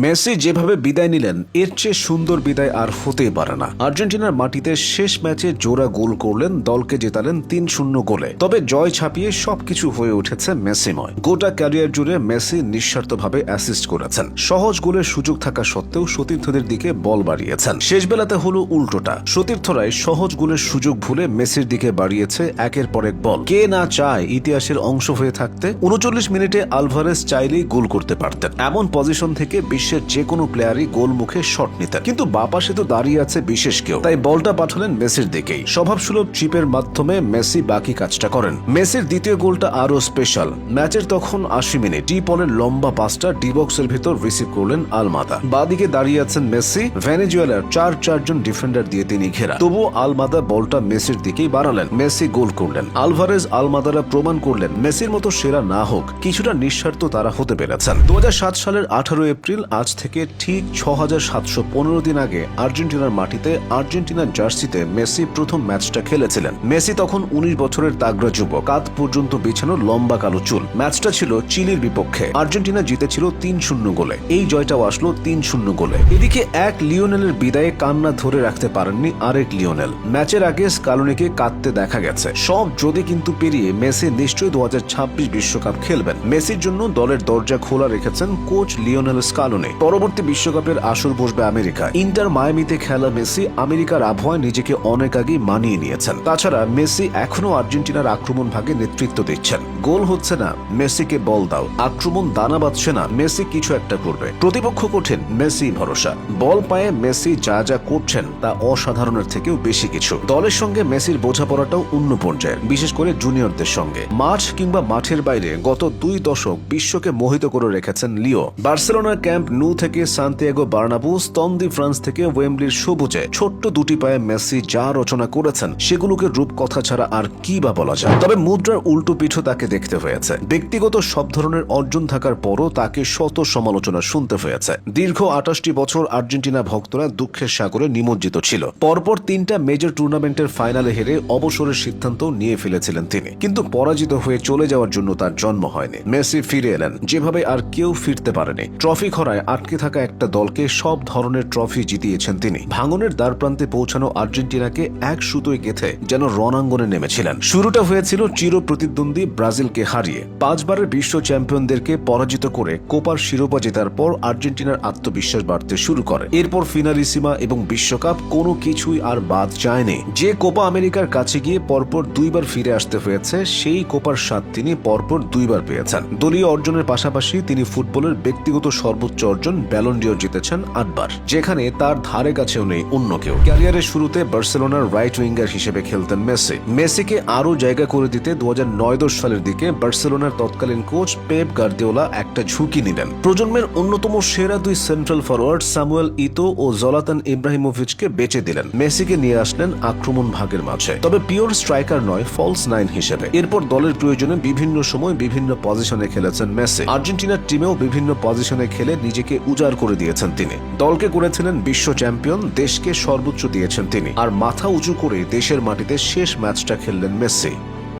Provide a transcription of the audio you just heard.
Messi যেভাবে বিদায় নিলেন এর চেয়ে সুন্দর বিদায় আর হতেই পারে না। আর্জেন্টিনার মাটিতে শেষ ম্যাচে জোড়া গোল করলেন, দলকে জেতালেন ৩-০ গোলে। তবে জয় ছাপিয়ে সবকিছু হয়ে উঠেছে মেসিময়। গোটা ক্যারিয়ার জুড়ে মেসি নিঃস্বার্থভাবে অ্যাসিস্ট করেছেন। সহজ গোলের সুযোগ থাকা সত্ত্বেও সতীর্থদের দিকে বল বাড়িয়েছেন। শেষ বেলাতে হলো উল্টোটা, সতীর্থরাই সহজ গোলের সুযোগ ভুলে মেসির দিকে বাড়িয়েছে একের পর এক বল। কে না চায় ইতিহাসের অংশ হয়ে থাকতে? ৩৯ মিনিটে আলভারেজ চাইলেই গোল করতে পারতেন। এমন পজিশন থেকে বিশ্বের যে কোনো প্লেয়ারই গোল মুখে শট নিতেন, কিন্তু বাপাশে তো দাঁড়িয়ে আছে বিশেষ কেউ, তাই বলটা পাঠালেন মেসির দিকেই। স্বভাবসুলভ চিপের মাধ্যমে মেসি বাকি কাজটা করেন। মেসির দ্বিতীয় গোলটা আরো স্পেশাল। ম্যাচের তখন ৮০ মিনিট। ডি পলের লম্বা পাসটা ডি বক্সের ভিতর রিসিভ করলেন আলমাদা। বাদিকে দাঁড়িয়ে আছেন মেসি, ভেনেজুয়েলার চারজন ডিফেন্ডার দিয়ে তিনি ঘেরা। তবুও আলমাদা বলটা মেসির দিকেই বাড়ালেন। মেসি গোল করলেন। আলভারেজ আলমাদারা প্রমাণ করলেন মেসির মতো সেরা না হোক, কিছুটা নিঃস্বার্থ তারা হতে পেরেছেন। ২০০৭ সালের ১৮ এপ্রিল, আজ থেকে ঠিক ৬৭১৫ দিন আগে আর্জেন্টিনার মাটিতে আর্জেন্টিনার জার্সিতে মেসি প্রথম ম্যাচটা খেলেছিলেন। মেসি তখন ১৯ বছরের তাগড়া যুবক, কাঁধ পর্যন্ত বিছানো লম্বা কালো চুল। ম্যাচটা ছিল চিলির বিপক্ষে। আর্জেন্টিনা জিতেছিল ৩-০ গোলে। এই জয়টাও আসলো ৩-০ গোলে। এদিকে এক লিওনেলের বিদায়ে কান্না ধরে রাখতে পারেননি আরেক লিওনেল। ম্যাচের আগে স্কালোনিকে কাঁদতে দেখা গেছে। সব যদি কিন্তু পেরিয়ে মেসি নিশ্চয়ই ২০২৬ বিশ্বকাপ খেলবেন। মেসির জন্য দলের দরজা খোলা রেখেছেন কোচ লিওনেল স্কালোনি। পরবর্তী বিশ্বকাপের আসর বসবে আমেরিকা। ইন্টার মায়ামিতে খেলা মেসি আমেরিকার আবহাওয়ায় নিজেকে অনেক আগেই মানিয়ে নিয়েছেন। তাছাড়া মেসি এখনো আর্জেন্টিনার আক্রমণ ভাগে নেতৃত্ব দিচ্ছেন। গোল হচ্ছে না, মেসিকে বল দাও। আক্রমণ দানা বাঁধছে না, মেসি কিছু একটা করবে। প্রতিপক্ষ কঠিন, মেসি ভরসা। বল পায়ে মেসি যা যা করছেন তা অসাধারণের থেকেও বেশি কিছু। দলের সঙ্গে মেসির বোঝাপড়াটাও অন্য পর্যায়ের, বিশেষ করে জুনিয়রদের সঙ্গে। মাঠ কিংবা মাঠের বাইরে গত ২ দশক বিশ্বকে মোহিত করে রেখেছেন লিও। বার্সেলোনার ক্যাম্প নু থেকে সান্তিয়াগো বার্নাবু, স্তন্দি ফ্রান্স থেকে ওয়েম্বলির সবুজে ছোট্ট দুটি পায়ে মেসি যা রচনা করেছেন সেগুলোকে রূপকথা ছাড়া আর কি বা বলা যায়। তবে মুদ্রার উল্টো পিঠও তাকে দেখতে হয়েছে। ব্যক্তিগত সব ধরনের অর্জন থাকার পরও তাকে শত সমালোচনা শুনতে হয়েছে। দীর্ঘ ২৮টি বছর আর্জেন্টিনা ভক্তরা দুঃখের সাগরে নিমজ্জিত ছিল। পরপর ৩টা মেজর টুর্নামেন্টের ফাইনালে হেরে অবসরের সিদ্ধান্ত নিয়ে ফেলেছিলেন তিনি, কিন্তু পরাজিত হয়ে চলে যাওয়ার জন্য তার জন্ম হয়নি। মেসি ফিরে এলেন যেভাবে আর কেউ ফিরতে পারেনি। ট্রফি খরায় আটকে থাকা একটা দলকে সব ধরনের ট্রফি জিতিয়েছেন তিনি। ভাঙনের দ্বার প্রান্তে পৌঁছানো আর্জেন্টিনাকে এক সুতোয় গেঁথে যেন রণাঙ্গনে নেমেছিলেন। শুরুটা হয়েছিল চির প্রতিদ্বন্দ্বী ব্রাজিলকে হারিয়ে। ৫ বারের বিশ্ব চ্যাম্পিয়নদেরকে পরাজিত করে কোপার শিরোপা জেতার পর আর্জেন্টিনার আত্মবিশ্বাস বাড়তে শুরু করে। এরপর ফিনালিসিমা এবং বিশ্বকাপ, কোনো কিছুই আর বাদ যায়নি। যে কোপা আমেরিকার কাছে গিয়ে পরপর ২ বার ফিরে আসতে হয়েছে, সেই কোপার স্বাদ তিনি পরপর ২ বার পেয়েছেন। দলীয় অর্জনের পাশাপাশি তিনি ফুটবলের ব্যক্তিগত সর্বোচ্চ অর্জন ব্যালন ডিওর জিতেছেন ৮ বার, যেখানে তার ধারে কাছেও নেই অন্য কেউ। ক্যারিয়ারের শুরুতে বার্সেলোনার রাইট উইঙ্গার হিসেবে খেলতেন মেসি। মেসিকে আরও জায়গা করে দিতে ২০০৯-১০ সালের দিকে বার্সেলোনার তৎকালীন কোচ পেপ গার্দিওলা একটা ঝুঁকি নিলেন। প্রজন্মের অন্যতম সেরা ২ সেন্ট্রাল ফরওয়ার্ড সামুয়েল ইতো ও জলাতান ইব্রাহিমোভিচকে বেঁচে দিলেন। মেসিকে নিয়ে আসলেন আক্রমণ ভাগের মাঝে, তবে পিওর স্ট্রাইকার নয়, ফলস নাইন হিসেবে। এরপর দলের প্রয়োজনে বিভিন্ন সময় বিভিন্ন পজিশনে খেলেছেন মেসি। আর্জেন্টিনার টিমেও বিভিন্ন পজিশনে খেলে নিজেকে উজাড় করে দিয়েছেন তিনি। দলকে করেছিলেন বিশ্ব চ্যাম্পিয়ন, দেশকে সর্বোচ্চ দিয়েছেন তিনি। আর মাথা উঁচু করে দেশের মাটিতে শেষ ম্যাচটা খেললেন মেসি।